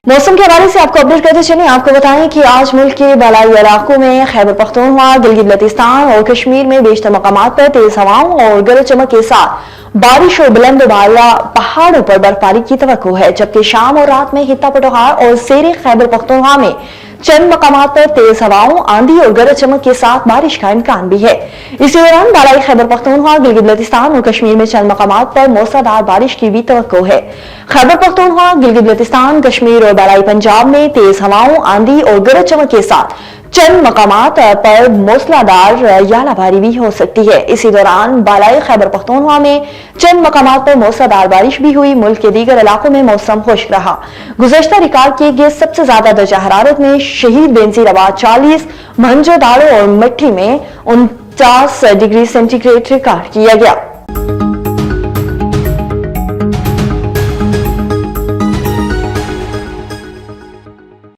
मौसम के हवाले से आपको अपडेट करते चलें। आपको बताएं कि आज मुल्क के बालाई इलाकों में खैबर पख्तूनख्वा, गिलगित बल्तिस्तान और कश्मीर में बेशतर मकामात पर तेज हवाओं और गरज चमक के साथ बारिश और बुलंद बाला पहाड़ों पर बर्फबारी की तवक्को है, जबकि शाम और रात में हित्ता पटोहार और शेर खैबर पख्तूनख्वा में चंद मकामात पर तेज हवाओं, आंधी और गरज चमक के साथ बारिश का इम्कान भी है। इसी दौरान बालाई खैबर पख्तूनख्वा, गिलगित बल्तिस्तान और कश्मीर में चंद मकामात पर मूसलाधार बारिश की भी तवक्को है। खैबर पख्तूनख्वा, गिलगित बल्तिस्तान, कश्मीर और बालाई पंजाब में तेज हवाओं, आंधी और गरज चमक के साथ चंद मकामात पर मूसलाधार यालाबारी भी हो सकती है। इसी दौरान बालाई खैबर पख्तूनख्वा में चंद मकामात पर मूसलाधार बारिश भी हुई। मुल्क के दीगर इलाकों में मौसम खुश्क रहा। गुज़श्ता रिकॉर्ड किए गए सबसे ज्यादा दर्जा हरारत में शहीद बेनजीराबाद 40, मोहनजोदाड़ो और मट्ठी में 49 डिग्री सेंटीग्रेड रिकॉर्ड किया गया।